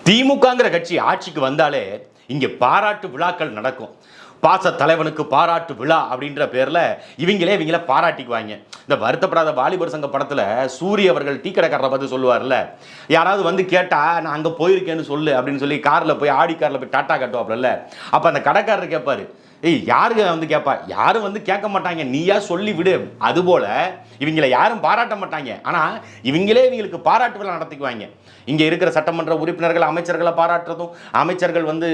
திமுகங்கிற கட்சி ஆட்சிக்கு வந்தாலே இங்கே பாராட்டு விழாக்கள் நடக்கும். பாச தலைவனுக்கு பாராட்டு விழா அப்படின்ற பேரில் இவங்கள பாராட்டிக்குவாங்க. இந்த வருத்தப்படாத வாலிபர் சங்க படத்தில் சூரிய அவர்கள் டீ கடைக்காரரை பார்த்து சொல்லுவார்ல, யாராவது வந்து கேட்டால் நான் அங்கே போயிருக்கேன்னு சொல்லு அப்படின்னு சொல்லி காரில் போய் ஆடி காரில் போய் டாட்டா காட்டுவாப்ல. அப்போ அந்த கடைக்காரர் கேட்பார், யாருக்கு வந்து கேட்பா, யாரும் வந்து கேட்க மாட்டாங்க, நீயா சொல்லி விடு. அதுபோல் இவங்களை யாரும் பாராட்ட மாட்டாங்க, ஆனால் இவங்களுக்கு பாராட்டு விழா நடத்திக்குவாங்க. இங்கே இருக்கிற சட்டமன்ற உறுப்பினர்கள் அமைச்சர்களை பாராட்டுறதும், அமைச்சர்கள் வந்து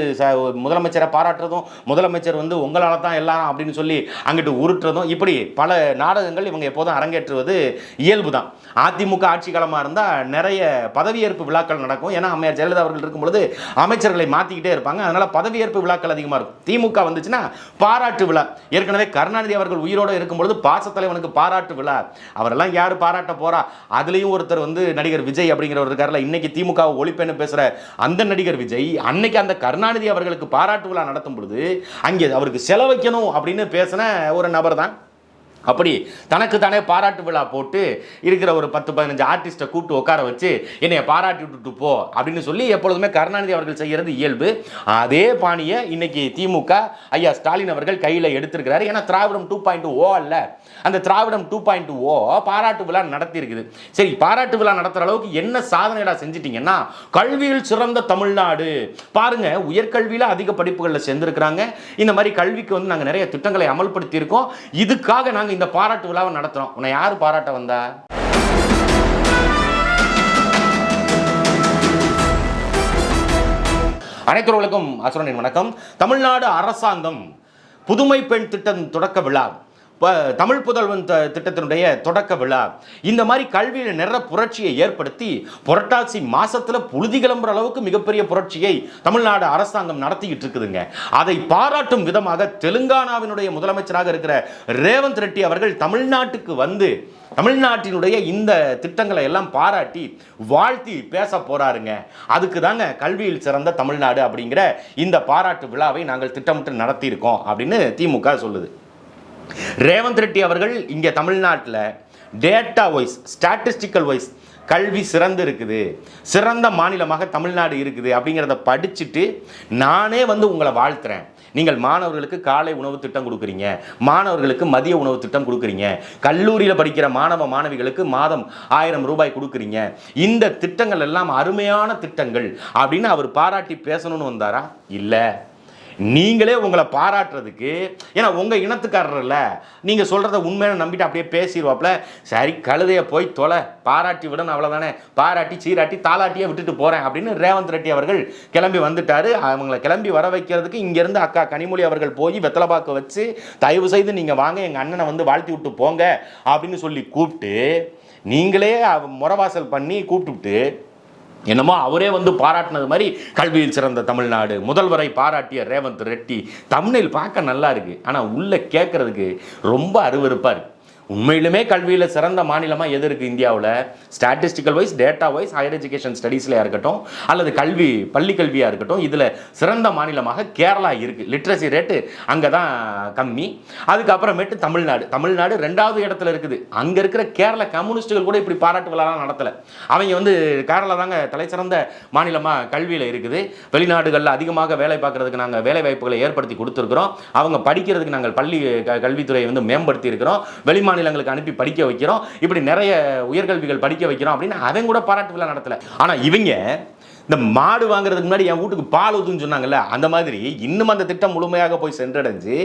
முதலமைச்சரை பாராட்டுறதும், முதலமைச்சர் வந்து உங்களால் தான் எல்லாம் அப்படின்னு சொல்லி அங்கிட்டு உருட்டுறதும், இப்படி பல நாடகங்கள் இவங்க எப்போதும் அரங்கேற்றுவது இயல்பு தான். அதிமுக ஆட்சி காலமாக இருந்தால் நிறைய பதவியேற்பு விழாக்கள் நடக்கும். ஏன்னா அம்மையார் ஜெயலலிதா அவர்கள் இருக்கும்பொழுது அமைச்சர்களை மாற்றிக்கிட்டே இருப்பாங்க. அதனால் பதவியேற்பு விழாக்கள் அதிகமாக இருக்கும். திமுக வந்துச்சுன்னா பாராட்டு விழா. ஏற்கனவே கருணாநிதி அவர்கள் உயிரோடு இருக்கும்பொழுது பாசத்தலைவனுக்கு பாராட்டு விழா. அவரெல்லாம் யார் பாராட்ட போறா? அதுலேயும் ஒருத்தர் வந்து நடிகர் விஜய் அப்படிங்கிறவர் இருக்கார்ல, இன்னைக்கு திமுக ஒழிப்பேன்னு பேசுகிற அந்த நடிகர் விஜய் அன்னைக்கு அந்த கருணாநிதி அவர்களுக்கு பாராட்டு விழா நடத்தும் பொழுது அங்கே அவருக்கு செலவைக்கணும் அப்படின்னு பேசின ஒரு நபர் தான். அப்படி தனக்கு தானே பாராட்டு விழா போட்டு இருக்கிற ஒரு 10-15 ஆர்டிஸ்ட்டை கூப்பிட்டு உட்கார வச்சு என்னைய பாராட்டி விட்டுட்டு போ அப்படின்னு சொல்லி எப்பொழுதுமே கருணாநிதி அவர்கள் செய்கிறது இயல்பு. அதே பாணியை இன்னைக்கு திமுக ஐயா ஸ்டாலின் அவர்கள் கையில் எடுத்திருக்கிறாரு. ஏன்னா திராவிடம் 2.0 அல்ல, அந்த திராவிடம் 2.0 பாராட்டு விழா நடத்தி இருக்குது. சரி, பாராட்டு விழா நடத்துகிற அளவுக்கு என்ன சாதனைடா செஞ்சிட்டீங்கன்னா, கல்வியில் சிறந்த தமிழ்நாடு பாருங்க, உயர்கல்வியில் அதிக படிப்புகளில் சேர்ந்திருக்கிறாங்க. இந்த மாதிரி கல்விக்கு வந்து நாங்கள் நிறைய திட்டங்களை அமல்படுத்தி இருக்கோம். இதுக்காக நாங்கள் இந்த பாராட்டு விழாவை நடத்துறோம். உன்னை யாரு பாராட்ட வந்தா? அனைத்துறவுகளுக்கும் அசுரனின் வணக்கம். தமிழ்நாடு அரசாங்கம் புதுமை பெண் திட்டம் தொடக்க விழா, தமிழ் புதல்வன் திட்டத்தினுடைய தொடக்க விழா, இந்த மாதிரி கல்வியில் நிறைய புரட்சியை ஏற்படுத்தி புரட்டாசி மாசத்துல புழுதி கிளம்புற அளவுக்கு மிகப்பெரிய புரட்சியை தமிழ்நாடு அரசாங்கம் நடத்திக்கிட்டு இருக்குதுங்க. அதை பாராட்டும் விதமாக தெலுங்கானாவினுடைய முதலமைச்சராக இருக்கிற ரேவந்த் ரெட்டி அவர்கள் தமிழ்நாட்டுக்கு வந்து தமிழ்நாட்டினுடைய இந்த திட்டங்களை எல்லாம் பாராட்டி வாழ்த்தி பேச போறாருங்க. அதுக்கு தாங்க கல்வியில் சிறந்த தமிழ்நாடு அப்படிங்கிற இந்த பாராட்டு விழாவை நாங்கள் திட்டமிட்டு நடத்தி இருக்கோம் அப்படின்னு திமுக சொல்லுது. ரேவந்த் ரெட்டி அவர்கள் இங்கே தமிழ்நாட்டில் டேட்டா வைஸ், ஸ்டாட்டிஸ்டிக்கல் வைஸ் கல்வி சிறந்து இருக்குது, சிறந்த மாநிலமாக தமிழ்நாடு இருக்குது அப்படிங்கிறத படிச்சுட்டு நானே வந்து உங்களை வாழ்த்துறேன். நீங்கள் மாணவர்களுக்கு காலை உணவு திட்டம் கொடுக்குறீங்க, மாணவர்களுக்கு மதிய உணவு திட்டம் கொடுக்குறீங்க, கல்லூரியில் படிக்கிற மாணவ மாணவிகளுக்கு மாதம் 1000 ரூபாய் கொடுக்குறீங்க. இந்த திட்டங்கள் எல்லாம் அருமையான திட்டங்கள் அப்படின்னு அவர் பாராட்டி பேசணும்னு வந்தாரா? இல்லை, நீங்களே உங்களை பாராட்டுறதுக்கு, ஏன்னா உங்கள் இனத்துக்காரர்ல நீங்கள் சொல்கிறத உண்மையான நம்பிட்டு அப்படியே பேசிடுவாப்புல. சரி, கழுதையை போய் தொலை, பாராட்டி விடணும், அவ்வளோதானே, பாராட்டி சீராட்டி தாளாட்டியே விட்டுட்டு போகிறேன் அப்படின்னு ரேவந்த் ரெட்டி அவர்கள் கிளம்பி வந்துட்டார். அவங்களை கிளம்பி வர வைக்கிறதுக்கு இங்கேருந்து அக்கா கனிமொழி அவர்கள் போய் வெத்தலைபாக்க வச்சு தயவு செய்து நீங்கள் வாங்க, எங்கள் அண்ணனை வந்து வாழ்த்தி விட்டு போங்க அப்படின்னு சொல்லி கூப்பிட்டு, நீங்களே முறவாசல் பண்ணி கூப்பிட்டுவிட்டு என்னமோ அவரே வந்து பாராட்டினது மாதிரி கல்வியில் சிறந்த தமிழ்நாடு, முதல்வரை பாராட்டிய ரேவந்த் ரெட்டி. தமிழில் பார்க்க நல்லா இருக்கு, ஆனால் உள்ள கேட்கறதுக்கு ரொம்ப அருவருப்பாக இருக்கு. உண்மையிலுமே கல்வியில் சிறந்த மாநிலமாக எது இருக்குது இந்தியாவில்? Statistical wise, data wise, higher education ஸ்டடீஸ்லையாக இருக்கட்டும் அல்லது பள்ளி கல்வியாக இருக்கட்டும், இதில் சிறந்த மாநிலமாக கேரளா இருக்குது. லிட்ரஸி ரேட்டு அங்கே தான் கம்மி. அதுக்கப்புறமேட்டு தமிழ்நாடு 2வது இடத்துல இருக்குது. அங்கே இருக்கிற கேரள கம்யூனிஸ்டுகள் கூட இப்படி பாராட்டு விழாலாம் நடத்தலை. அவங்க வந்து கேரளா தாங்க தலைசிறந்த மாநிலமாக கல்வியில் இருக்குது. வெளிநாடுகளில் அதிகமாக வேலை பார்க்குறதுக்கு நாங்கள் வேலை வாய்ப்புகளை ஏற்படுத்தி கொடுத்துருக்குறோம். அவங்க படிக்கிறதுக்கு நாங்கள் கல்வித்துறையை வந்து மேம்படுத்தி இருக்கிறோம். வெளிமாநிலங்களுக்கு அனுப்பி படிக்க வைக்கிறோம். இப்படி நிறைய உயர்கல்விகள் படிக்க வைக்கிறோம் அப்படின்னு அவங்க கூட பாராட்டு விழா நடத்தல. ஆனா இவங்க இந்த மாடு வாங்குறதுக்கு முன்னாடி என் வீட்டுக்கு பால் ஊத்துன்னு சொன்னாங்கல்ல, அந்த மாதிரி இன்னும் அந்த திட்டம் முழுமையாக போய் சென்றடைஞ்சு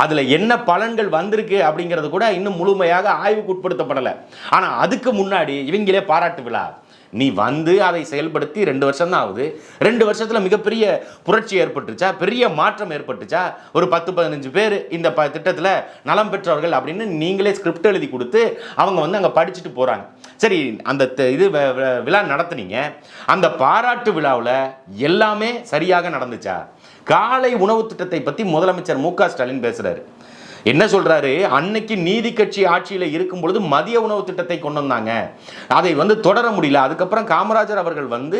அதுல என்ன பலன்கள் வந்திருக்கு அப்படிங்கிறது கூட இன்னும் முழுமையாக ஆய்வுக்கு உட்படுத்தப்படலை. ஆனா அதுக்கு முன்னாடி இவங்களே பாராட்டு விழா, நீ வந்து அதை செயல்படுத்தி 2 வருஷம் தான் ஆகுது. 2 வருஷத்தில் மிகப்பெரிய புரட்சி ஏற்பட்டுச்சா, பெரிய மாற்றம் ஏற்பட்டுச்சா? ஒரு 10-15 பேர் இந்த திட்டத்தில் நலம் பெற்றவர்கள் அப்படின்னு நீங்களே ஸ்கிரிப்ட் எழுதி கொடுத்து அவங்க வந்து அங்கே படிச்சுட்டு போகிறாங்க. சரி, அந்த இது விழா நடத்துனீங்க, அந்த பாராட்டு விழாவில் எல்லாமே சரியாக நடந்துச்சா? காலை உணவு திட்டத்தை பற்றி முதலமைச்சர் மு க ஸ்டாலின் பேசுகிறாரு. என்ன சொல்றாரு? அன்னைக்கு நீதி கட்சி ஆட்சியில் இருக்கும் பொழுது மதிய உணவு திட்டத்தை கொண்டு வந்தாங்க, அதை வந்து தொடர முடியல. அதுக்கப்புறம் காமராஜர் அவர்கள் வந்து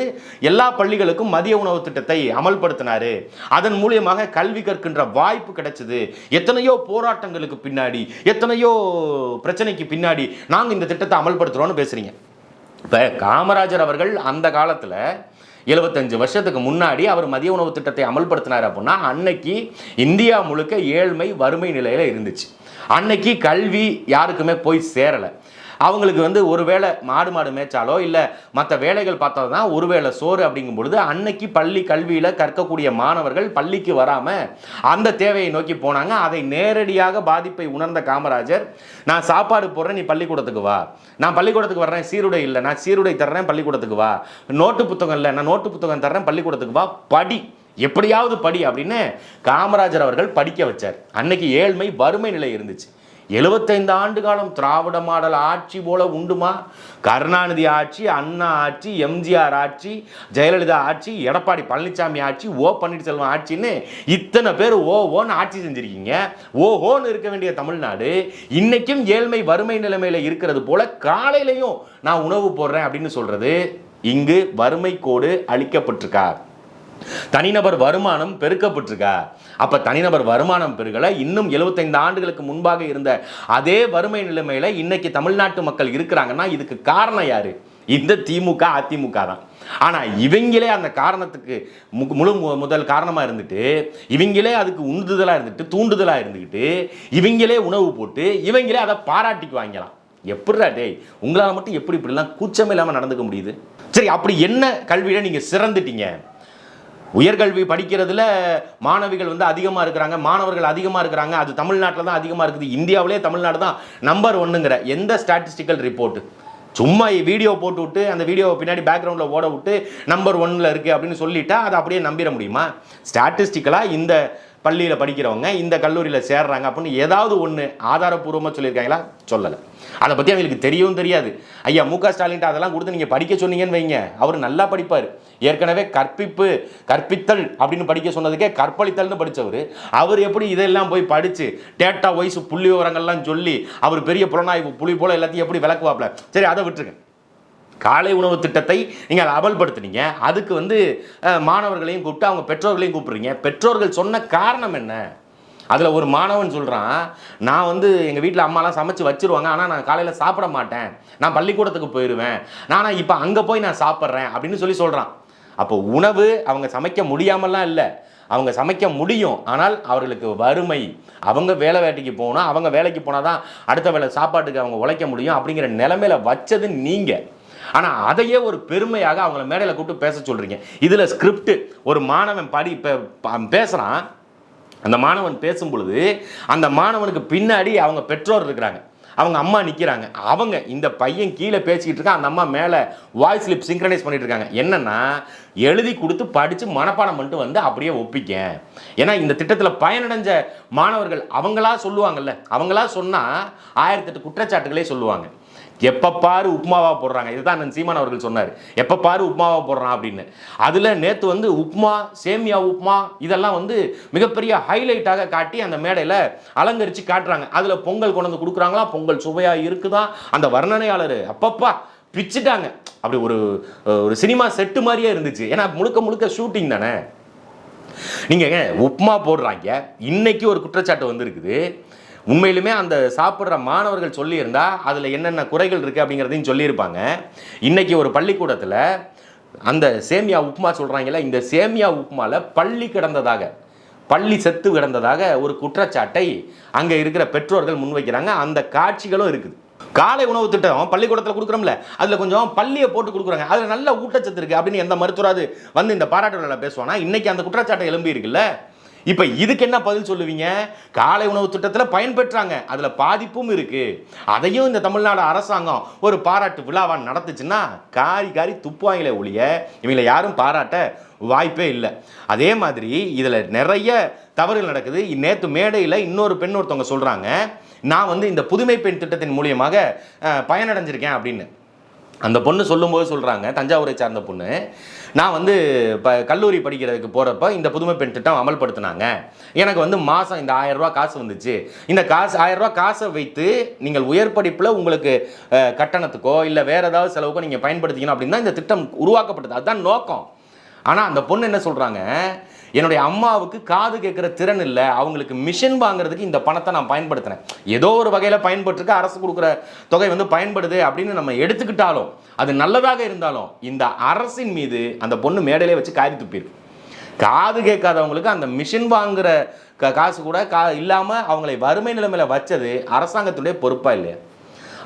எல்லா பள்ளிகளுக்கும் மதிய உணவு திட்டத்தை அமல்படுத்தினாரு. அதன் மூலியமாக கல்வி கற்கின்ற வாய்ப்பு கிடைச்சது. எத்தனையோ போராட்டங்களுக்கு பின்னாடி, எத்தனையோ பிரச்சனைக்கு பின்னாடி நாங்கள் இந்த திட்டத்தை அமல்படுத்துறோம்னு பேசுறீங்க. இப்போ காமராஜர் அவர்கள் அந்த காலத்தில் 75 வருஷத்துக்கு முன்னாடி அவர் மதிய உணவு திட்டத்தை அமல்படுத்தினார் அப்படின்னா அன்னைக்கு இந்தியா முழுக்க ஏழ்மை வறுமை நிலையில் இருந்துச்சு. அன்னைக்கு கல்வி யாருக்குமே போய் சேரலை. அவங்களுக்கு வந்து ஒருவேளை மாடு மேய்ச்சாலோ இல்லை மற்ற வேலைகள் பார்த்தா தான் ஒருவேளை சோறு அப்படிங்கும் பொழுது அன்னைக்கு பள்ளி கல்வியில் கற்கக்கூடிய மாணவர்கள் பள்ளிக்கு வராமல் அந்த தேவையை நோக்கி போனாங்க. அதை நேரடியாக பாதிப்பை உணர்ந்த காமராஜர், நான் சாப்பாடு போடுறேன், நீ பள்ளிக்கூடத்துக்கு வா, நான் பள்ளிக்கூடத்துக்கு வர்றேன், சீருடை இல்லை, நான் சீருடை தர்றேன், பள்ளிக்கூடத்துக்கு வா, நோட்டு புத்தகம் இல்லை, நான் நோட்டு புத்தகம் தர்றேன், பள்ளிக்கூடத்துக்கு வா, படி, எப்படியாவது படி அப்படின்னு காமராஜர் அவர்கள் படிக்க வச்சார். அன்னைக்கு ஏழ்மை வறுமை நிலை இருந்துச்சு. 75 ஆண்டு காலம் திராவிட மாடல் ஆட்சி போல உண்டுமா? கருணாநிதி ஆட்சி, அண்ணா ஆட்சி, எம்ஜிஆர் ஆட்சி, ஜெயலலிதா ஆட்சி, எடப்பாடி பழனிசாமி ஆட்சி, ஓ பன்னீர்செல்வம் ஆட்சின்னு இத்தனை பேர் ஓன்னு ஆட்சி செஞ்சிருக்கீங்க. ஓஹோன்னு இருக்க வேண்டிய தமிழ்நாடு இன்னைக்கும் ஏழ்மை வறுமை நிலைமையில இருக்கிறது போல காலையிலையும் நான் உணவு போடுறேன் அப்படின்னு சொல்றது, இங்கு வறுமை கோடு அளிக்கப்பட்டிருக்கா? தனிநபர் வருமானம் பெருக்கப்பட்டிருக்கா? அப்ப தனிநபர் வருமானம் பெருகல. இன்னும் 75 ஆண்டுகளுக்கு முன்பாக இருந்த அதே வறுமை நிலைமையில இன்னைக்கு தமிழ்நாட்டு மக்கள் இருக்கிறாங்கன்னா இதுக்கு காரணம் யாரு? இந்த திமுக அதிமுக தான். ஆனா இவங்களே அந்த காரணத்துக்கு முதல் காரணமா இருந்துட்டு, இவங்களே அதுக்கு உந்துதலா இருந்துட்டு, தூண்டுதலா இருந்துக்கிட்டு, இவங்களே உணவு போட்டு இவங்களே அதை பாராட்டிக்கு வாங்கலாம். எப்படிடா டேய், உங்களால் மட்டும் எப்படி இப்படிலாம் கூச்சமே இல்லாமல் நடந்துக்க முடியுது? சரி, அப்படி என்ன கல்வியில நீங்க சிறந்துட்டீங்க? உயர்கல்வி படிக்கிறதுல மாணவிகள் வந்து அதிகமாக இருக்கிறாங்க, மாணவர்கள் அதிகமாக இருக்கிறாங்க, அது தமிழ்நாட்டில் தான் அதிகமாக இருக்குது, இந்தியாவிலே தமிழ்நாடு தான் நம்பர் 1ங்கிற எந்த ஸ்டாட்டிஸ்டிக்கல் ரிப்போர்ட்டு? சும்மா வீடியோ போட்டு விட்டு அந்த வீடியோவை பின்னாடி பேக்ரவுண்டில் ஓட விட்டு நம்பர் 1ல் இருக்குது அப்படின்னு சொல்லிட்டா அதை அப்படியே நம்பிட முடியுமா? ஸ்டாட்டிஸ்டிக்கலாக இந்த பள்ளியில் படிக்கிறவங்க இந்த கல்லூரியில் சேர்றாங்க அப்படின்னு ஏதாவது ஒன்று ஆதாரப்பூர்வமாக சொல்லியிருக்காங்களா? சொல்லலை. அதை பற்றி அவங்களுக்கு தெரியவும் தெரியாது. ஐயா மு.க. ஸ்டாலின் அதெல்லாம் கொடுத்து நீங்கள் படிக்க சொன்னீங்கன்னு வைங்க, அவர் நல்லா படிப்பார். ஏற்கனவே கற்பித்தல் அப்படின்னு படிக்க சொன்னதுக்கே கற்பழித்தல்னு படித்தவர். அவர் எப்படி இதெல்லாம் போய் படித்து டேட்டா வைஸ் புள்ளி விவரங்கள்லாம் சொல்லி அவர் பெரிய புலனாய்வு புலி போல எல்லாத்தையும் எப்படி விளக்குவாப்ல? சரி, அதை விட்டுருங்க. காலை உணவு திட்டத்தை நீங்கள் அதை அமல்படுத்துனீங்க, அதுக்கு வந்து மாணவர்களையும் கூப்பிட்டு அவங்க பெற்றோர்களையும் கூப்பிடுறீங்க. பெற்றோர்கள் சொன்ன காரணம் என்ன? அதில் ஒரு மாணவன் சொல்கிறான், நான் வந்து எங்கள் வீட்டில் அம்மாலாம் சமைச்சு வச்சுருவாங்க, ஆனால் நான் காலையில் சாப்பிட மாட்டேன், நான் பள்ளிக்கூடத்துக்கு போயிடுவேன், நானும் இப்போ அங்கே போய் நான் சாப்பிட்றேன் அப்படின்னு சொல்கிறான். அப்போ உணவு அவங்க சமைக்க முடியாமலாம் இல்லை, அவங்க சமைக்க முடியும், ஆனால் அவர்களுக்கு வறுமை, அவங்க வேலை வேட்டைக்கு போகணும், அவங்க வேலைக்கு போனால் தான் அடுத்த வேலை சாப்பாட்டுக்கு அவங்க உழைக்க முடியும் அப்படிங்கிற நிலைமையில வச்சது நீங்கள். ஆனால் அதையே ஒரு பெருமையாக அவங்கள மேடையில் கூப்பிட்டு பேச சொல்கிறீங்க. இதில் ஸ்கிரிப்ட் ஒரு மாணவன் பேசுகிறான், அந்த மாணவன் பேசும் பொழுது அந்த மாணவனுக்கு பின்னாடி அவங்க பெற்றோர் இருக்கிறாங்க, அவங்க அம்மா நிற்கிறாங்க, அவங்க இந்த பையன் கீழே பேசிக்கிட்டு இருக்கான், அந்த அம்மா மேலே வாய்ஸ் ஸ்லிப் சிங்க்ரனைஸ் பண்ணிட்டு இருக்காங்க. என்னன்னா எழுதி கொடுத்து படித்து மனப்பாடம் பண்ணிட்டு வந்து அப்படியே ஒப்பிக்க. ஏன்னா இந்த திட்டத்தில் பயனடைஞ்ச மாணவர்கள் அவங்களா சொல்லுவாங்கல்ல, அவங்களா சொன்னால் 1008 குற்றச்சாட்டுகளே சொல்லுவாங்க. எப்போ பாரு உப்மாவா போடுறாங்க, இதுதான் சீமான் அவர்கள் சொன்னார், எப்போ பாரு உப்மாவா போடுறான் அப்படின்னு. அதில் நேற்று வந்து உப்மா, சேமியா உப்மா இதெல்லாம் வந்து மிகப்பெரிய ஹைலைட்டாக காட்டி அந்த மேடையில் அலங்கரித்து காட்டுறாங்க. அதில் பொங்கல் கொண்டு வந்து கொடுக்குறாங்களா, பொங்கல் சுவையாக இருக்குதான், அந்த வர்ணனையாளர் அப்பப்பா பிச்சுட்டாங்க. அப்படி ஒரு சினிமா செட்டு மாதிரியே இருந்துச்சு. ஏன்னா முழுக்க ஷூட்டிங் தானே. நீங்கள் உப்மா போடுறாங்க, இன்னைக்கு ஒரு குற்றச்சாட்டு வந்துருக்குது. உண்மையிலுமே அந்த சாப்பிட்ற மாணவர்கள் சொல்லியிருந்தா அதில் என்னென்ன குறைகள் இருக்குது அப்படிங்கிறதையும் சொல்லியிருப்பாங்க. இன்றைக்கி ஒரு பள்ளிக்கூடத்தில் அந்த சேமியா உப்புமா சொல்கிறாங்களே, இந்த சேமியா உப்புமாவில் பள்ளி செத்து கிடந்ததாக ஒரு குற்றச்சாட்டை அங்கே இருக்கிற பெற்றோர்கள் முன்வைக்கிறாங்க. அந்த காட்சிகளும் இருக்குது. காலை உணவு திட்டம் பள்ளிக்கூடத்தில் கொடுக்குறோம்ல, அதில் கொஞ்சம் பள்ளியை போட்டு கொடுக்குறாங்க, அதில் நல்ல ஊட்டச்சத்து இருக்குது அப்படின்னு எந்த மருத்துவராது வந்து இந்த பாராட்டு விழாவில் பேசுவானா? இன்றைக்கி அந்த குற்றச்சாட்டை எழும்பி இருக்குல்ல. இப்போ இதுக்கு என்ன பதில் சொல்லுவீங்க? காலை உணவு திட்டத்தில் பயன்பெற்றாங்க, அதில் பாதிப்பும் இருக்குது, அதையும் இந்த தமிழ்நாடு அரசாங்கம் ஒரு பாராட்டு விழாவாக நடத்துச்சுன்னா காரி துப்புவாங்களே ஒழிய இவங்களை யாரும் பாராட்ட வாய்ப்பே இல்லை. அதே மாதிரி இதில் நிறைய தவறுகள் நடக்குது. நேற்று மேடையில் இன்னொரு பெண் ஒருத்தவங்க சொல்கிறாங்க, நான் வந்து இந்த புதுமை பெண் திட்டத்தின் மூலியமாக பயனடைஞ்சிருக்கேன் அப்படின்னு. அந்த பொண்ணு சொல்லும்போது சொல்கிறாங்க, தஞ்சாவூரை சார்ந்த பொண்ணு, நான் வந்து இப்போ கல்லூரி படிக்கிறதுக்கு போகிறப்ப இந்த புதுமை பெண் திட்டம் அமல்படுத்தினாங்க, எனக்கு வந்து மாதம் இந்த 1000 ரூபா காசு வந்துச்சு, இந்த 1000 ரூபா காசை வைத்து நீங்கள் உயர் படிப்பில் உங்களுக்கு கட்டணத்துக்கோ இல்லை வேறு ஏதாவது செலவுக்கோ நீங்கள் பயன்படுத்திக்கணும் அப்படின்னு தான் இந்த திட்டம் உருவாக்கப்பட்டது, அதுதான் நோக்கம். ஆனால் அந்த பொண்ணு என்ன சொல்கிறாங்க, என்னுடைய அம்மாவுக்கு காது கேட்குற திறன் இல்லை, அவங்களுக்கு மிஷின் வாங்குறதுக்கு இந்த பணத்தை நான் பயன்படுத்தினேன். ஏதோ ஒரு வகையில் பயன்பட்டுருக்கு, அரசு கொடுக்குற தொகை வந்து பயன்படுது அப்படின்னு நம்ம எடுத்துக்கிட்டாலும், அது நல்லதாக இருந்தாலும், இந்த அரசின் மீது அந்த பொண்ணு மேடையிலே வச்சு காரி துப்பியிருக்கு. காது கேட்காதவங்களுக்கு அந்த மிஷின் வாங்குற காசு கூட இல்லாமல் அவங்களை வறுமை நிலைமையில் வச்சது அரசாங்கத்துடைய பொறுப்பாக இல்லையா?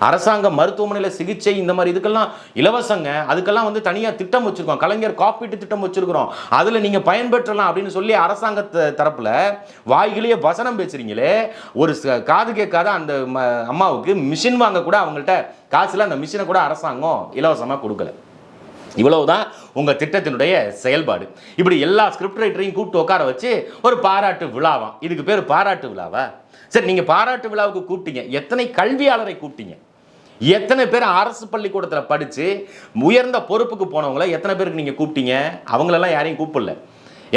அரசாங்க மருத்துவமனையில் சிகிச்சை இந்த மாதிரி இதுக்கெல்லாம் இலவசங்க, அதுக்கெல்லாம் வந்து தனியாக திட்டம் வச்சுருக்கோம், கலைஞர் காப்பீட்டு திட்டம் வச்சுருக்கிறோம், அதில் நீங்கள் பயன்பெற்றலாம் அப்படின்னு சொல்லி அரசாங்க தரப்பில் வாய்களையே வசனம் பேசுகிறீங்களே. ஒரு காது கேட்காத அந்த அம்மாவுக்கு மிஷின் வாங்க கூட அவங்கள்ட்ட காசில் அந்த மிஷினை கூட அரசாங்கம் இலவசமாக கொடுக்கல. இவ்வளவுதான் உங்கள் திட்டத்தினுடைய செயல்பாடு. இப்படி எல்லா ஸ்கிரிப்ட் ரைட்டரையும் கூப்பிட்டு உட்கார வச்சு ஒரு பாராட்டு விழாவாம். இதுக்கு பேர் பாராட்டு விழாவா? சரி, நீங்கள் பாராட்டு விழாவுக்கு கூப்பிட்டீங்க, எத்தனை கல்வியாளரை கூப்பிட்டீங்க? எத்தனை பேர் அரசு பள்ளிக்கூடத்தில் படித்து உயர்ந்த பொறுப்புக்கு போனவங்கள எத்தனை பேருக்கு நீங்கள் கூப்பிட்டீங்க? அவங்களெல்லாம் யாரையும் கூப்பிடல.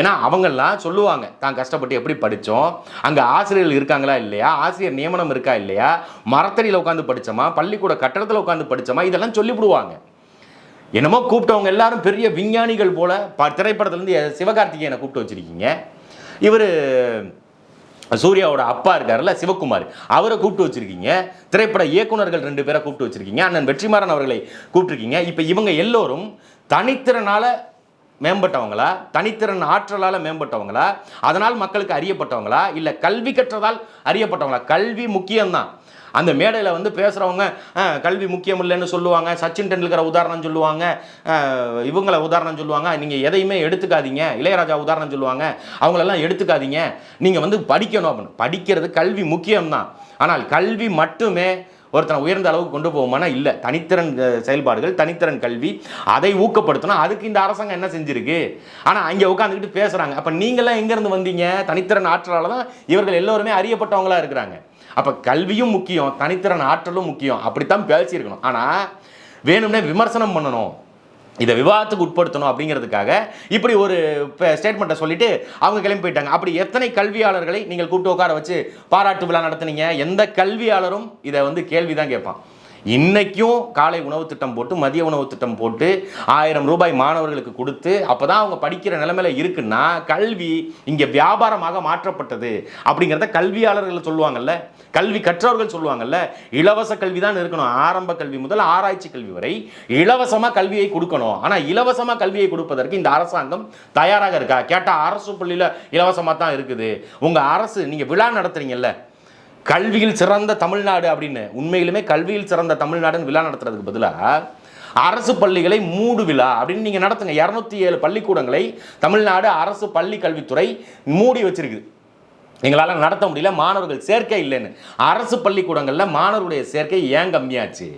ஏன்னா அவங்கெல்லாம் சொல்லுவாங்க, தான் கஷ்டப்பட்டு எப்படி படித்தோம், அங்கே ஆசிரியர்கள் இருக்காங்களா இல்லையா, ஆசிரியர் நியமனம் இருக்கா இல்லையா, மரத்தடியில் உட்காந்து படித்தோமா, பள்ளிக்கூட கட்டடத்தில் உட்காந்து படித்தோமா, இதெல்லாம் சொல்லிவிடுவாங்க. என்னமோ கூப்பிட்டவங்க எல்லாரும் பெரிய விஞ்ஞானிகள் போல. திரைப்படத்துலேருந்து சிவகார்த்திகேயனை கூப்பிட்டு வச்சுருக்கீங்க. இவர் சூர்யாவோட அப்பா இருக்காருல்ல சிவகுமார், அவரை கூப்பிட்டு வச்சிருக்கீங்க. திரைப்பட இயக்குநர்கள் 2 பேரை கூப்பிட்டு வச்சிருக்கீங்க. அண்ணன் வெற்றிமாறன் அவர்களை கூப்பிட்டுருக்கீங்க. இப்போ இவங்க எல்லோரும் தனித்திறனால மேம்பட்டவங்களா, தனித்திறன் ஆற்றலால் மேம்பட்டவங்களா, அதனால் மக்களுக்கு அறியப்பட்டவங்களா, இல்லை கல்வி கற்றதால் அறியப்பட்டவங்களா? கல்வி முக்கியம்தான். அந்த மேடையில் வந்து பேசுகிறவங்க கல்வி முக்கியம் இல்லைன்னு சொல்லுவாங்க, சச்சின் டெண்டுல்கரை உதாரணம் சொல்லுவாங்க, இவங்களை உதாரணம் சொல்லுவாங்க. நீங்கள் எதையுமே எடுத்துக்காதீங்க, இளையராஜா உதாரணம் சொல்லுவாங்க, அவங்களெல்லாம் எடுத்துக்காதீங்க, நீங்கள் வந்து படிக்கணும் அப்படின்னு. படிக்கிறது கல்வி முக்கியம்தான். ஆனால் கல்வி மட்டுமே ஒருத்தனை உயர்ந்த அளவுக்கு கொண்டு போகுமானா இல்லை. தனித்திறன் செயல்பாடுகள், தனித்திறன் கல்வி, அதை ஊக்கப்படுத்தணும். அதுக்கு இந்த அரசாங்கம் என்ன செஞ்சிருக்கு? ஆனால் அங்கே உட்காந்துக்கிட்டு பேசுகிறாங்க. அப்போ நீங்களாம் எங்கேருந்து வந்தீங்க? தனித்திறன் ஆற்றலால் தான் இவர்கள் எல்லோருமே அறியப்பட்டவங்களாக இருக்கிறாங்க. அப்போ கல்வியும் முக்கியம், தனித்திறன் ஆற்றலும் முக்கியம், அப்படித்தான் பேசியிருக்கணும். ஆனால் வேணும்னே விமர்சனம் பண்ணணும், இதை விவாதத்துக்கு உட்படுத்தணும் அப்படிங்கிறதுக்காக இப்படி ஒரு ஸ்டேட்மெண்ட்டை சொல்லிட்டு அவங்க கிளம்பி போயிட்டாங்க. அப்படி எத்தனை கல்வியாளர்களை நீங்கள் கூப்பிட்டு உட்கார வச்சு பாராட்டு விழா நடத்துனீங்க? எந்த கல்வியாளரும் இதை வந்து கேள்வி தான் கேட்பான். இன்றைக்கும் காலை உணவு திட்டம் போட்டு, மதிய உணவு திட்டம் போட்டு 1000 ரூபாய் மாணவர்களுக்கு கொடுத்து அப்போ தான் அவங்க படிக்கிற நிலைமையில் இருக்குன்னா கல்வி இங்கே வியாபாரமாக மாற்றப்பட்டது அப்படிங்கிறத கல்வியாளர்கள் சொல்லுவாங்கல்ல, கல்வி கற்றவர்கள் சொல்லுவாங்கல்ல. இலவச கல்வி தான் இருக்கணும், ஆரம்ப கல்வி முதல் ஆராய்ச்சி கல்வி வரை இலவசமாக கல்வியை கொடுக்கணும். ஆனால் இலவசமாக கல்வியை கொடுப்பதற்கு இந்த அரசாங்கம் தயாராக இருக்கா? கேட்டால் அரசு பள்ளியில் இலவசமாக தான் இருக்குது. உங்கள் அரசு, நீங்கள் விழா நடத்துறீங்கல்ல, கல்வியில் சிறந்த தமிழ்நாடு அப்படின்னு, உண்மையிலுமே கல்வியில் சிறந்த தமிழ்நாடுன்னு விழா நடத்துறதுக்கு பதிலாக அரசு பள்ளிகளை மூடு விழா அப்படின்னு நீங்கள் நடத்துங்க. 207 பள்ளிக்கூடங்களை தமிழ்நாடு அரசு பள்ளி கல்வித்துறை மூடி வச்சிருக்குது. எங்களால் நடத்த முடியல, மாணவர்கள் சேர்க்கை இல்லைன்னு. அரசு பள்ளிக்கூடங்களில் மாணவருடைய சேர்க்கை ஏன் கம்மியாச்சு?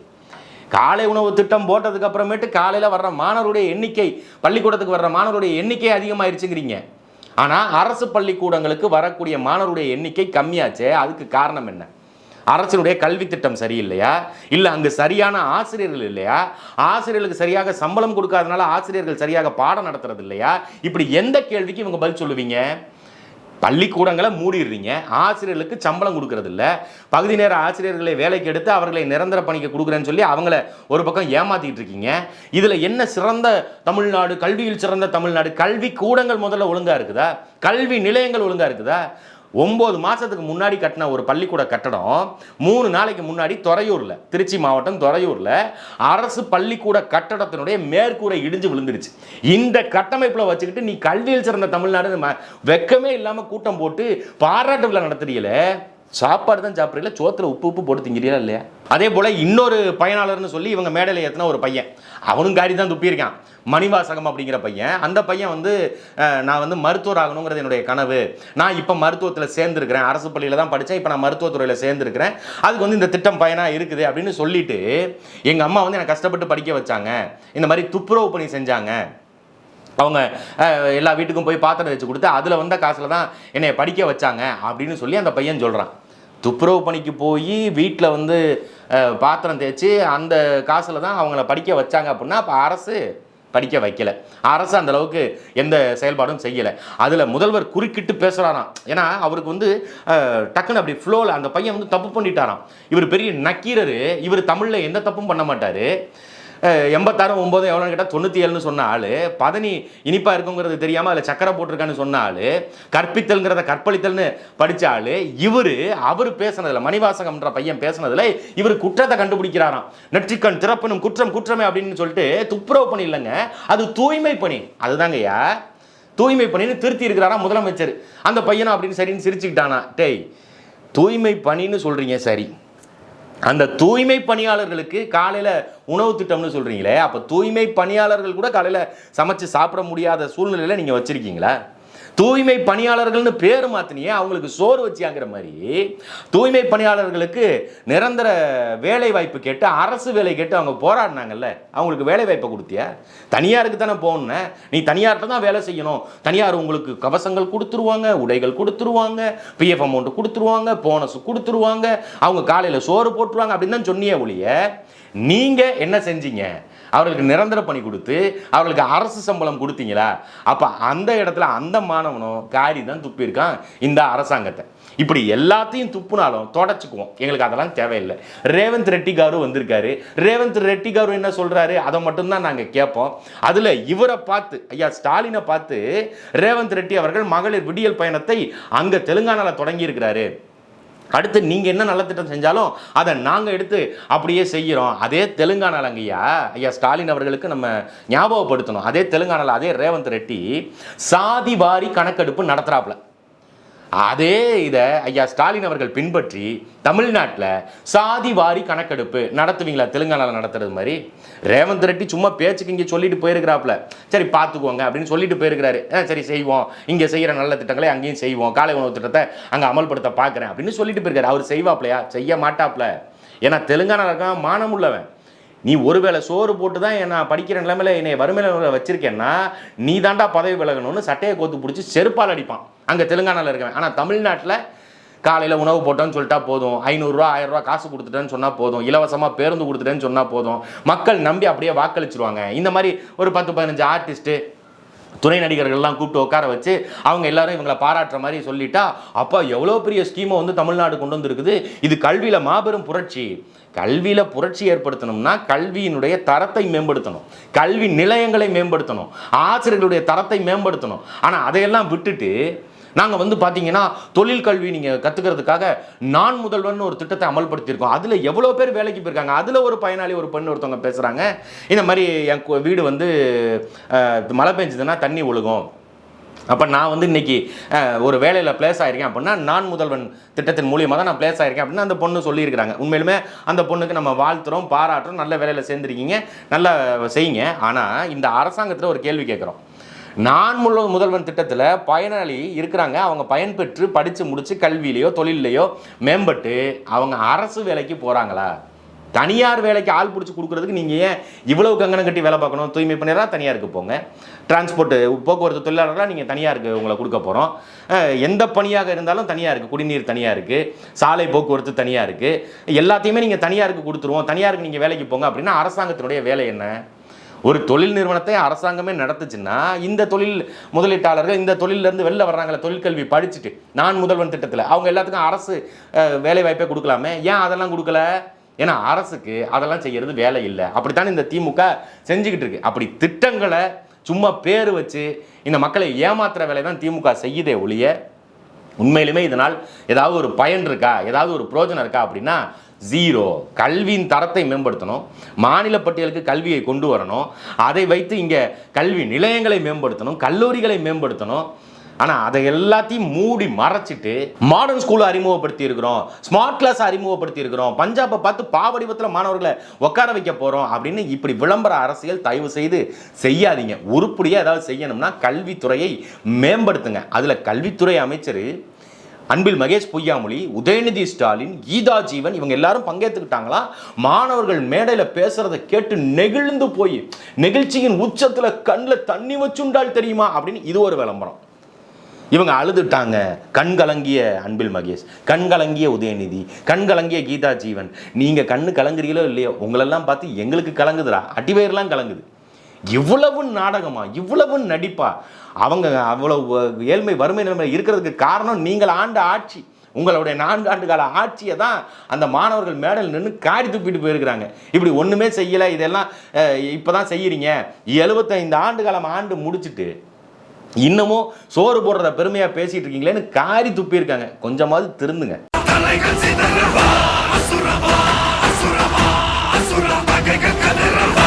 காலை உணவு திட்டம் போட்டதுக்கு அப்புறமேட்டு காலையில் வர்ற மாணவருடைய எண்ணிக்கை, பள்ளிக்கூடத்துக்கு வர்ற மாணவருடைய எண்ணிக்கை அதிகமாயிருச்சுங்கிறீங்க. ஆனால் அரசு பள்ளிக்கூடங்களுக்கு வரக்கூடிய மாணவருடைய எண்ணிக்கை கம்மியாச்சே, அதுக்கு காரணம் என்ன? அரசினுடைய கல்வி திட்டம் சரியில்லையா? இல்லை அங்கு சரியான ஆசிரியர்கள் இல்லையா? ஆசிரியர்களுக்கு சரியாக சம்பளம் கொடுக்காதனால ஆசிரியர்கள் சரியாக பாடம் நடத்துறது இல்லையா? இப்படி எந்த கேள்விக்கு இவங்க பதில் சொல்லுவீங்க? பள்ளிக்கூடங்களை மூடிடுறீங்க, ஆசிரியர்களுக்கு சம்பளம் கொடுக்கறது இல்லை, பகுதி நேர ஆசிரியர்களை வேலைக்கு எடுத்து அவர்களை நிரந்தர பணிக்கு கொடுக்குறேன்னு சொல்லி அவங்கள ஒரு பக்கம் ஏமாற்றிக்கிட்டு இருக்கீங்க. இதில் என்ன சிறந்த தமிழ்நாடு, கல்வியில் சிறந்த தமிழ்நாடு? கல்வி கூடங்கள் முதல்ல ஒழுங்காக இருக்குதா? கல்வி நிலையங்கள் ஒழுங்காக இருக்குதா? 9 மாதத்துக்கு முன்னாடி கட்டின ஒரு பள்ளிக்கூட கட்டடம் 3 நாளைக்கு முன்னாடி துறையூரில், திருச்சி மாவட்டம் துறையூரில் அரசு பள்ளிக்கூட கட்டடத்தினுடைய மேற்கூரை இடிஞ்சு விழுந்துருச்சு. இந்த கட்டமைப்பில் வச்சுக்கிட்டு நீ கல்வியில் சிறந்த தமிழ்நாடு வெக்கமே இல்லாமல் கூட்டம் போட்டு பாராட்டு விழா நடத்துறீங்கள. சாப்பாடு தான் சாப்பிட்றீங்களா, சோத்தில் உப்பு போட்டு திங்கிறீங்களா இல்லையா? அதே போல் இன்னொரு பயனாளர்னு சொல்லி இவங்க மேடையில் ஏற்றின ஒரு பையன், அவனும் காரி தான் துப்பியிருக்கான், மணிவாசகம் அப்படிங்கிற பையன். அந்த பையன் வந்து நான் வந்து மருத்துவர் ஆகணுங்கிறது என்னுடைய கனவு, நான் இப்போ மருத்துவத்தில் சேர்ந்துருக்கிறேன், அரசு பள்ளியில் தான் படித்தேன், இப்போ நான் மருத்துவத்துறையில் சேர்ந்துருக்கிறேன், அதுக்கு வந்து இந்த திட்டம் பயனாக இருக்குது அப்படின்னு சொல்லிட்டு எங்கள் அம்மா வந்து என்னை கஷ்டப்பட்டு படிக்க வச்சாங்க, இந்த மாதிரி துப்புரவு பணி செஞ்சாங்க, அவங்க எல்லா வீட்டுக்கும் போய் பாத்திரம் வச்சு கொடுத்து அதில் வந்த காசில் தான் என்னை படிக்க வச்சாங்க அப்படின்னு சொல்லி அந்த பையன் சொல்கிறான். துப்புரவு பணிக்கு போய் வீட்டில் வந்து பாத்திரம் தேய்ச்சி அந்த காசில் தான் அவங்கள படிக்க வச்சாங்க அப்படின்னா அப்போ அரசு படிக்க வைக்கலை, அரசு அந்த அளவுக்கு எந்த செயல்பாடும் செய்யலை. அதில் முதல்வர் குறுக்கிட்டு பேசுகிறாராம். ஏன்னா அவருக்கு வந்து டக்குன்னு அப்படி ஃப்ளோவில் அந்த பையன் வந்து தப்பு பண்ணிட்டாராம். இவர் பெரிய நக்கீரர், இவர் தமிழில் எந்த தப்பும் பண்ண மாட்டார், 86 9 எவ்வளோன்னு கேட்டால் 97ன்னு சொன்ன ஆள், பதனி இனிப்பாக இருக்குங்கிறது தெரியாமல் அதில் சக்கரை போட்டிருக்கான்னு சொன்ன ஆள், கற்பித்தல்ங்கிறத கற்பழித்தல்னு படித்த ஆள் அவர் பேசுனதில், மணிவாசகம்ன்ற பையன் பேசுனதில் இவர் குற்றத்தை கண்டுபிடிக்கிறாராம். நெற்றிக்கண் திறப்பனும் குற்றம் குற்றமே அப்படின்னு சொல்லிட்டு துப்புரவு பணி இல்லைங்க, அது தூய்மை பணி. அதுதாங்கய்யா தூய்மை பணின்னு திருத்தி இருக்கிறாரா முதலமைச்சர். அந்த பையனும் அப்படின்னு சரின்னு சிரிச்சுக்கிட்டானா. டேய், தூய்மை பணின்னு சொல்கிறீங்க சரி, அந்த தூய்மை பணியாளர்களுக்கு காலையில் உணவு திட்டம்னு சொல்கிறீங்களே, அப்போ தூய்மை பணியாளர்கள் கூட காலையில் சமைச்சு சாப்பிட முடியாத சூழ்நிலையில் நீங்கள் வச்சுருக்கீங்களா? தூய்மை பணியாளர்கள்னு பேர் மாற்றினியே, அவங்களுக்கு சோறு வச்சியாங்கிற மாதிரி தூய்மை பணியாளர்களுக்கு நிரந்தர வேலை வாய்ப்பு கேட்டு, அரசு வேலை கேட்டு அவங்க போராடினாங்கல்ல, அவங்களுக்கு வேலை வாய்ப்பை கொடுத்தியா? தனியாருக்கு தானே போகணும், நீ தனியார்கிட்ட தான் வேலை செய்யணும், தனியார் உங்களுக்கு கவசங்கள் கொடுத்துருவாங்க, உடைகள் கொடுத்துருவாங்க, பிஎஃப் அமௌண்ட் கொடுத்துருவாங்க, போனஸ் கொடுத்துருவாங்க, அவங்க காலையில் சோறு போட்டுருவாங்க அப்படின்னு தான் சொன்னியே ஒழிய, நீங்கள் என்ன செஞ்சீங்க? அவர்களுக்கு நிரந்தர பணி கொடுத்து அவர்களுக்கு அரசு சம்பளம் கொடுத்தீங்களா? அப்போ அந்த இடத்துல அந்த மாணவனும் காரி தான் துப்பியிருக்கான் இந்த அரசாங்கத்தை. இப்படி எல்லாத்தையும் துப்புனாலும் தொடச்சுக்குவோம், எங்களுக்கு அதெல்லாம் தேவையில்லை. ரேவந்த் ரெட்டி காரு வந்திருக்காரு, ரேவந்த் ரெட்டி காரு என்ன சொல்றாரு அதை மட்டும்தான் நாங்கள் கேட்போம். அதில் இவரை பார்த்து, ஐயா ஸ்டாலினை பார்த்து ரேவந்த் ரெட்டி அவர்கள் மகளிர் விடியல் பயணத்தை அங்கே தெலுங்கானாவில் தொடங்கி இருக்கிறாரு. அடுத்து நீங்கள் என்ன நல்ல திட்டம் செஞ்சாலும் அதை நாங்கள் எடுத்து அப்படியே செய்கிறோம். அதே தெலுங்கானாவில் ஐயா ஸ்டாலின் அவர்களுக்கு நம்ம ஞாபகப்படுத்தணும், அதே தெலுங்கானாவில் அதே ரேவந்த் ரெட்டி சாதி வாரி கணக்கெடுப்பு நடத்துகிறாப்புல. அதே இதை ஐயா ஸ்டாலின் அவர்கள் பின்பற்றி தமிழ்நாட்டில் சாதி வாரி கணக்கெடுப்பு நடத்துவீங்களா? தெலுங்கானாவில் நடத்துறது மாதிரி ரேவந்த் ரெட்டி சும்மா பேச்சுக்கு இங்கே சொல்லிட்டு போயிருக்கிறாப்புல, சரி பார்த்துக்குவோங்க அப்படின்னு சொல்லிட்டு போயிருக்கிறாரு. சரி செய்வோம், இங்கே செய்கிற நல்ல திட்டங்களை அங்கேயும் செய்வோம், காலை உணவு திட்டத்தை அங்கே அமல்படுத்த பார்க்குறேன் அப்படின்னு சொல்லிட்டு போயிருக்காரு. அவர் செய்வாப்லையா? செய்ய மாட்டாப்ல. ஏன்னா தெலுங்கானாவில் இருக்க மானம் உள்ளவன். நீ ஒருவேளை சோறு போட்டு தான் நான் படிக்கிற நிலைமையில் என்னை வறுமை நிலைமையில் வச்சிருக்கேன்னா நீ தாண்டா பதவி விலகணும்னு சட்டையை கோத்து பிடிச்சி செருப்பால் அடிப்பான் அங்கே தெலுங்கானாவில் இருக்கவன். ஆனால் தமிழ்நாட்டில் காலையில் உணவு போட்டோன்னு சொல்லிட்டா போதும், 500 ரூபா 1000 ரூபா காசு கொடுத்துட்டேன்னு சொன்னால் போதும், இலவசமாக பேருந்து கொடுத்துட்டேன்னு சொன்னால் போதும், மக்கள் நம்பி அப்படியே வாக்களிச்சிருவாங்க. இந்த மாதிரி ஒரு 10-15 ஆர்டிஸ்ட்டு துணை நடிகர்கள்லாம் கூப்பிட்டு உட்கார வச்சு அவங்க எல்லாரும் இவங்களை பாராட்டுற மாதிரி சொல்லிட்டா, அப்போ எவ்வளோ பெரிய ஸ்கீமை வந்து தமிழ்நாடு கொண்டு வந்துருக்குது. இது கல்வியில் மாபெரும் புரட்சி. கல்வியில் புரட்சி ஏற்படுத்தணும்னா கல்வியினுடைய தரத்தை மேம்படுத்தணும், கல்வி நிலையங்களை மேம்படுத்தணும், ஆசிரியர்களுடைய தரத்தை மேம்படுத்தணும். ஆனால் அதையெல்லாம் விட்டுட்டு நாங்கள் வந்து பார்த்தீங்கன்னா தொழில் கல்வி நீங்கள் கற்றுக்கிறதுக்காக நான் முதல்வன் ஒரு திட்டத்தை அமல்படுத்தியிருக்கோம். அதில் எவ்வளோ பேர் வேலைக்கு போயிருக்காங்க. அதில் ஒரு பயனாளி ஒரு பெண் ஒருத்தவங்க பேசுகிறாங்க, இந்த மாதிரி என் வீடு வந்து மழை பெஞ்சதுன்னா தண்ணி ஒழுகும், அப்போ நான் வந்து இன்றைக்கி ஒரு வேலையில் பிளேஸ் ஆகிருக்கேன் அப்படின்னா நான் முதல்வன் திட்டத்தின் மூலியமாக தான் நான் பிளேஸ் ஆகிருக்கேன் அப்படின்னு அந்த பொண்ணு சொல்லியிருக்கிறாங்க. உண்மையிலுமே அந்த பொண்ணுக்கு நம்ம வாழ்த்துறோம், பாராட்டுறோம், நல்ல வேலையில் சேர்ந்துருக்கீங்க, நல்லா செய்யுங்க. ஆனால் இந்த அரசாங்கத்தில் ஒரு கேள்வி கேட்குறோம். நான் முதல்வன் திட்டத்தில் பயனாளி இருக்கிறாங்க, அவங்க பயன்பெற்று படித்து முடித்து கல்வியிலையோ தொழிலையோ மேம்பட்டு அவங்க அரசு வேலைக்கு போகிறாங்களா? தனியார் வேலைக்கு ஆள் பிடிச்சி கொடுக்குறதுக்கு நீங்கள் ஏன் இவ்வளவு கங்கணம் கட்டி வேலை பார்க்கணும்? தூய்மை பணியாளராக தனியாருக்கு போங்க, டிரான்ஸ்போர்ட் போக்குவரத்து தொழிலாளராக நீங்கள் தனியாருக்கு உங்களை கொடுக்க போகிறோம். எந்த பணியாக இருந்தாலும் தனியாக இருக்குது, குடிநீர் தனியாக இருக்குது, சாலை போக்குவரத்து தனியாக இருக்குது, எல்லாத்தையுமே நீங்கள் தனியாருக்கு கொடுத்துருவோம், தனியாருக்கு நீங்கள் வேலைக்கு போங்க அப்படின்னா அரசாங்கத்தினுடைய வேலை என்ன? ஒரு தொழில் நிறுவனத்தை அரசாங்கமே நடத்துச்சுன்னா இந்த தொழில் முதலீட்டாளர்கள் இந்த தொழிலிருந்து வெளில வர்றாங்களே, தொழிற்கல்வி படிச்சுட்டு நான் முதல்வன் திட்டத்தில் அவங்க எல்லாத்துக்கும் அரசு வேலை வாய்ப்பே கொடுக்கலாமே, ஏன் அதெல்லாம் கொடுக்கல? ஏன்னா அரசுக்கு அதெல்லாம் செய்கிறது வேலை இல்லை. அப்படித்தான் இந்த திமுக செஞ்சுக்கிட்டு இருக்கு. அப்படி திட்டங்களை சும்மா பேர் வச்சு இந்த மக்களை ஏமாத்துற வேலை தான் திமுக செய்யுதே ஒழிய உண்மையிலுமே இதனால் ஏதாவது ஒரு பயன் இருக்கா, ஏதாவது ஒரு பிரயோஜனம் இருக்கா அப்படின்னா ஜீரோ. கல்வியின் தரத்தை மேம்படுத்தணும், மாநில பட்டியலுக்கு கல்வியை கொண்டு வரணும், அதை வைத்து இங்கே கல்வி நிலையங்களை மேம்படுத்தணும், கல்லூரிகளை மேம்படுத்தணும். ஆனால் அதை எல்லாத்தையும் மூடி மறைச்சிட்டு மாடர்ன் ஸ்கூலை அறிமுகப்படுத்தி இருக்கிறோம், ஸ்மார்ட் கிளாஸ் அறிமுகப்படுத்தி இருக்கிறோம், பஞ்சாபை பார்த்து பாவடிவத்தில் மாணவர்களை உட்கார வைக்க போகிறோம் அப்படின்னு இப்படி விளம்பர அரசியல் தயவு செய்து செய்யாதீங்க. உருப்படியாக ஏதாவது செய்யணும்னா கல்வித்துறையை மேம்படுத்துங்க. அதில் கல்வித்துறை அமைச்சர் அன்பில் மகேஷ் பொய்யாமொழி, உதயநிதி ஸ்டாலின், கீதா ஜீவன் இவங்க எல்லாரும் பங்கேற்றுக்கிட்டாங்களா. மாணவர்கள் மேடையில் பேசுறதை கேட்டு நெகிழ்ந்து போய் நிகழ்ச்சியின் உச்சத்தில் கண்ணில் தண்ணி வச்சுண்டால் தெரியுமா அப்படின்னு இது ஒரு விளம்பரம். இவங்க அழுதுட்டாங்க. கண்கலங்கிய அன்பில் மகேஷ், கண்கலங்கிய உதயநிதி, கண்கலங்கிய கீதா ஜீவன். நீங்கள் கண்ணு கலங்குறீங்களோ இல்லையோ உங்களெல்லாம் பார்த்து எங்களுக்கு கலங்குதுடா, அடிவயிரெலாம் கலங்குது. இவ்வளவு நாடகமா, இவ்வளவு நடிப்பா? அவங்க அவ்வளவு ஏழ்மை வறுமை நிலைமை இருக்கிறதுக்கு காரணம் நீங்கள் ஆண்ட ஆட்சி. உங்களுடைய 4 ஆண்டு கால ஆட்சியை தான் அந்த மாணவர்கள் மேடல் நின்று காரி துப்பிட்டு போயிருக்கிறாங்க. இப்படி ஒன்றுமே செய்யலை, இதெல்லாம் இப்போ தான் செய்கிறீங்க. 75 ஆண்டு காலம் ஆண்டு முடிச்சுட்டு இன்னமும் சோறு போடுறத பெருமையாக பேசிட்டு இருக்கீங்களேன்னு காரி துப்பியிருக்காங்க. கொஞ்சமாவது திருந்துங்க.